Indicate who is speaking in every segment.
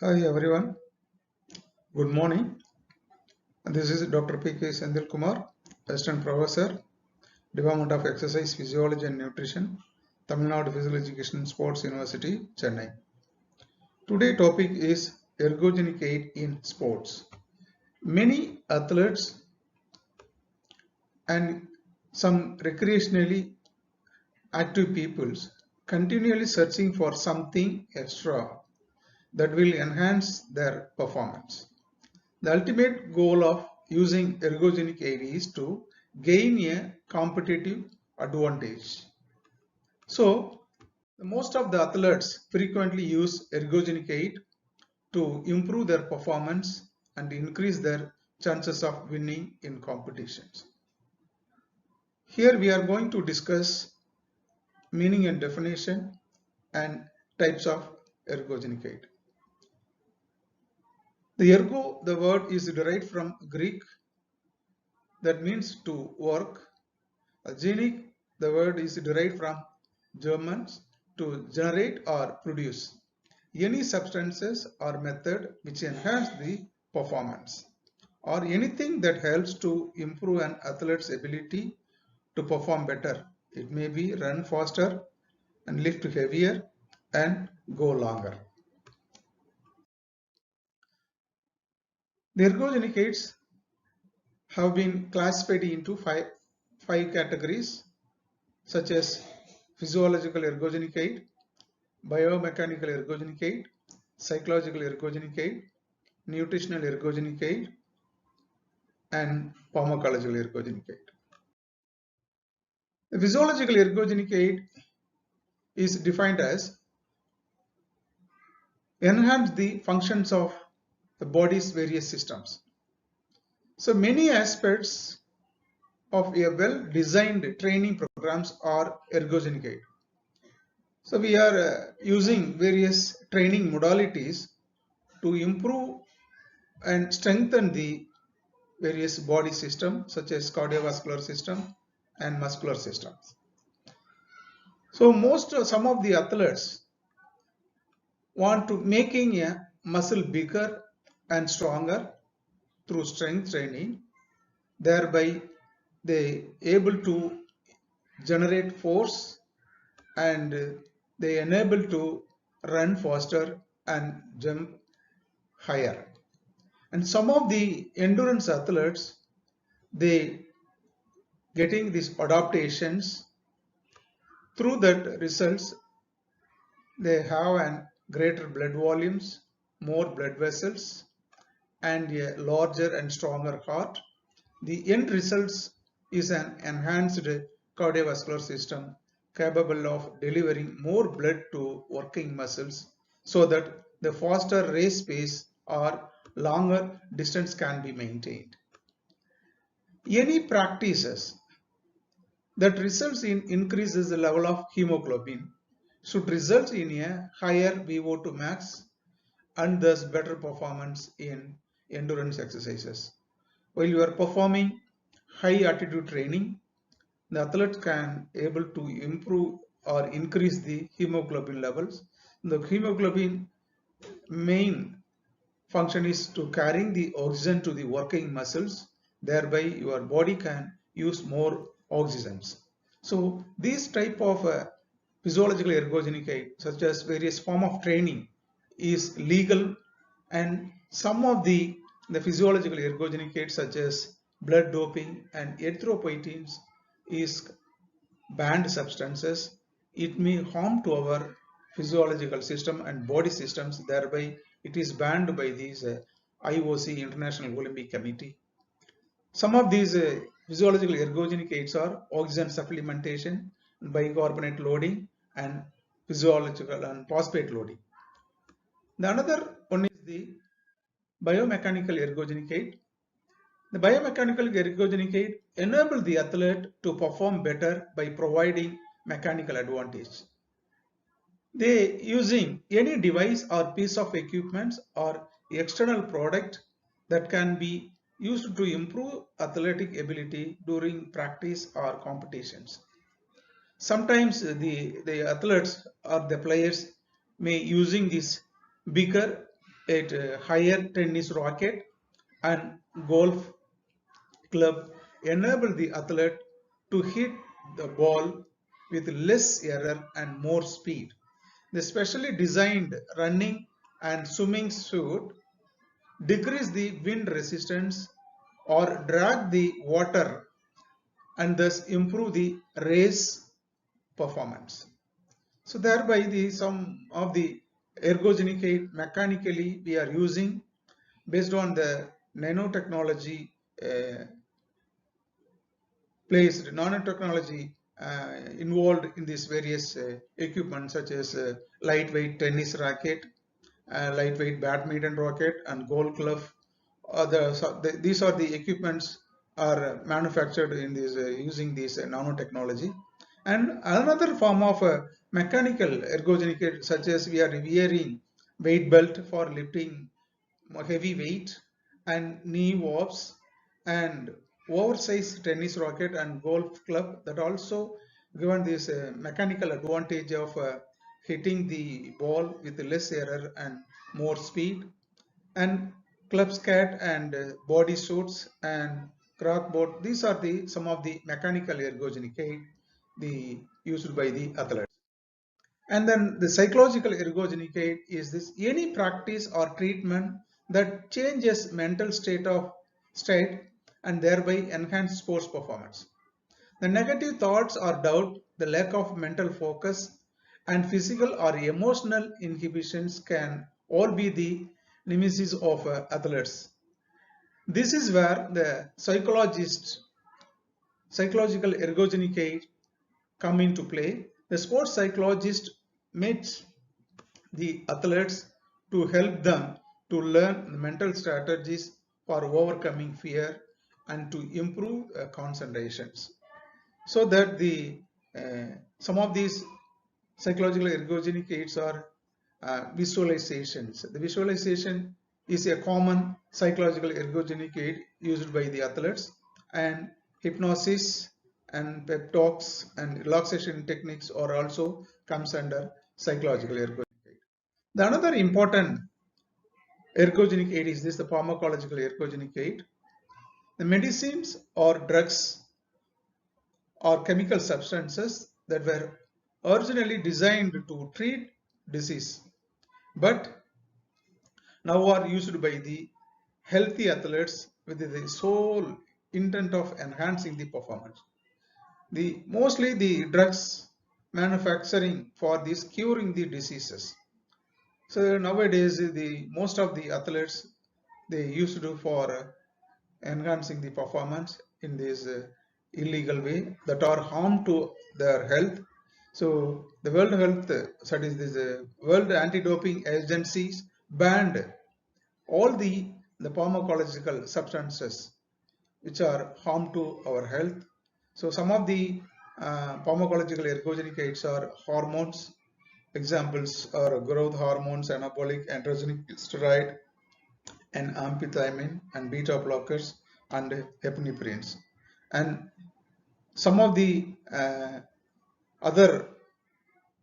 Speaker 1: Hi everyone, good morning. This is Dr. P.K. Sendil Kumar, Assistant Professor, Department of Exercise Physiology and Nutrition, Tamil Nadu Physical Education Sports University, Chennai. Today's topic is ergogenic aid in sports. Many athletes and some recreationally active peoples continually searching for something extra that will enhance their performance. The ultimate goal of using ergogenic aid is to gain a competitive advantage. So, most of the athletes frequently use ergogenic aid to improve their performance and increase their chances of winning in competitions. Here we are going to discuss meaning and definition and types of ergogenic aid. The the word is derived from Greek that means to work. Genic, the word is derived from German to generate or produce any substances or method which enhance the performance or anything that helps to improve an athlete's ability to perform better. It may be run faster and lift heavier and go longer. The ergogenic aids have been classified into five categories such as physiological ergogenic aid, biomechanical ergogenic aid, psychological ergogenic aid, nutritional ergogenic aid, and pharmacological ergogenic aid. The physiological ergogenic aid is defined as enhance the functions of the body's various systems. So many aspects of a well-designed training programs are ergogenic aid. So we are using various training modalities to improve and strengthen the various body systems such as cardiovascular system and muscular systems. So some of the athletes want to making a muscle bigger and stronger through strength training, thereby they able to generate force and they enable to run faster and jump higher. And some of the endurance athletes, they getting these adaptations through that results they have an greater blood volumes, more blood vessels, and a larger and stronger heart. The end results is an enhanced cardiovascular system capable of delivering more blood to working muscles so that the faster race pace or longer distance can be maintained. Any practices that results in increases the level of hemoglobin should result in a higher VO2 max and thus better performance in endurance exercises. While you are performing high altitude training, the athlete can able to improve or increase the hemoglobin levels. The hemoglobin main function is to carrying the oxygen to the working muscles, thereby your body can use more oxygens. So these type of physiological ergogenic aid such as various form of training is legal, and some of the physiological ergogenic aids such as blood doping and erythropoietins is banned substances. It may harm to our physiological system and body systems, thereby it is banned by these IOC, International Olympic Committee. Some of these physiological ergogenic aids are oxygen supplementation, bicarbonate loading, and physiological and phosphate loading. The another one is the biomechanical ergogenic aid. The biomechanical ergogenic aid enable the athlete to perform better by providing mechanical advantage. They using any device or piece of equipment or external product that can be used to improve athletic ability during practice or competitions. Sometimes the athletes or the players may using this bigger a higher tennis racket and golf club enable the athlete to hit the ball with less error and more speed. The specially designed running and swimming suit decrease the wind resistance or drag the water and thus improve the race performance. So thereby some of the ergogenic aid mechanically we are using based on the nanotechnology placed nanotechnology involved in these various equipment such as lightweight tennis racket, lightweight badminton racket and golf club. These are the equipments are manufactured in this using this nanotechnology. And another form of mechanical ergogenic aid, such as we are wearing weight belt for lifting heavy weight and knee warps and oversized tennis racket and golf club that also given this mechanical advantage of hitting the ball with less error and more speed. And club scat and body suits and croc board, these are the some of the mechanical ergogenic aid used by the athletes. And then the psychological ergogenic aid is this: any practice or treatment that changes mental state and thereby enhance sports performance. The negative thoughts or doubt, the lack of mental focus, and physical or emotional inhibitions can all be the nemesis of athletes. This is where the psychological ergogenic aid come into play. The sports psychologist meets the athletes to help them to learn mental strategies for overcoming fear and to improve concentrations, so that the some of these psychological ergogenic aids are visualizations. The visualization is a common psychological ergogenic aid used by the athletes, and hypnosis and pep talks and relaxation techniques are also comes under psychological ergogenic aid. The another important ergogenic aid is this: the pharmacological ergogenic aid. The medicines or drugs or chemical substances that were originally designed to treat disease but now are used by the healthy athletes with the sole intent of enhancing the performance. Mostly the drugs manufacturing for this curing the diseases. So nowadays most of the athletes they used to for enhancing the performance in this illegal way that are harm to their health. So the World Health, that is this World Anti-Doping Agencies banned all the pharmacological substances which are harm to our health. So some of the pharmacological ergogenic aids are hormones. Examples are growth hormones, anabolic androgenic steroid, and amphetamine and beta blockers and epinephrines. And some of the other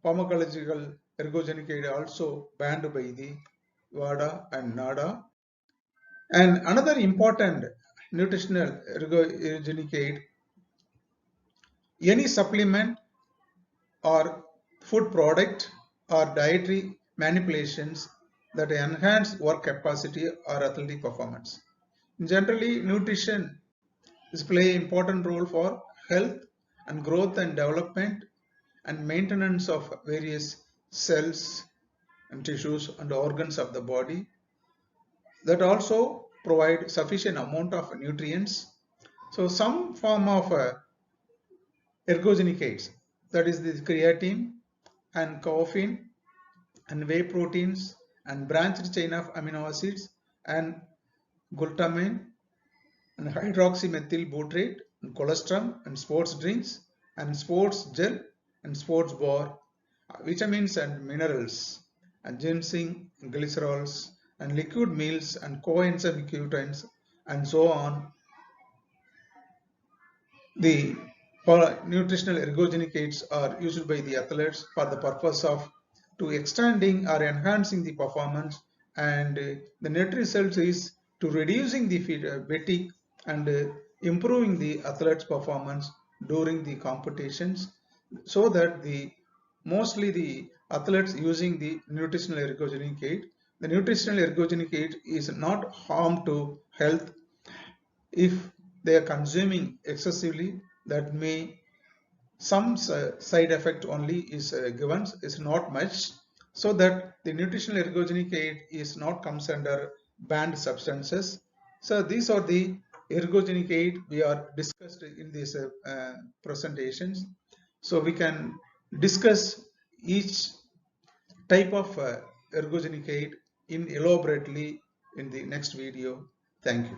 Speaker 1: pharmacological ergogenic aid also banned by the WADA and NADA. And another important nutritional ergogenic aid, any supplement or food product or dietary manipulations that enhance work capacity or athletic performance. Generally, nutrition is play an important role for health and growth and development and maintenance of various cells and tissues and organs of the body, that also provide sufficient amount of nutrients. So some form of ergogenic aids, that is the creatine and caffeine and whey proteins and branched chain of amino acids and glutamine and hydroxymethyl butyrate and colostrum and sports drinks and sports gel and sports bar, vitamins and minerals and ginseng and glycerols and liquid meals and coenzyme Q10s and so on. The nutritional ergogenic aids are used by the athletes for the purpose of to extending or enhancing the performance and the net result is to reducing the fatigue and improving the athlete's performance during the competitions, so that the mostly the athletes using the nutritional ergogenic aid. The nutritional ergogenic aid is not harm to health if they are consuming excessively. That may some side effect only is given, is not much, so that the nutritional ergogenic aid is not comes under banned substances. So these are the ergogenic aid we are discussed in these presentations. So we can discuss each type of ergogenic aid in elaborately in the next video. Thank you.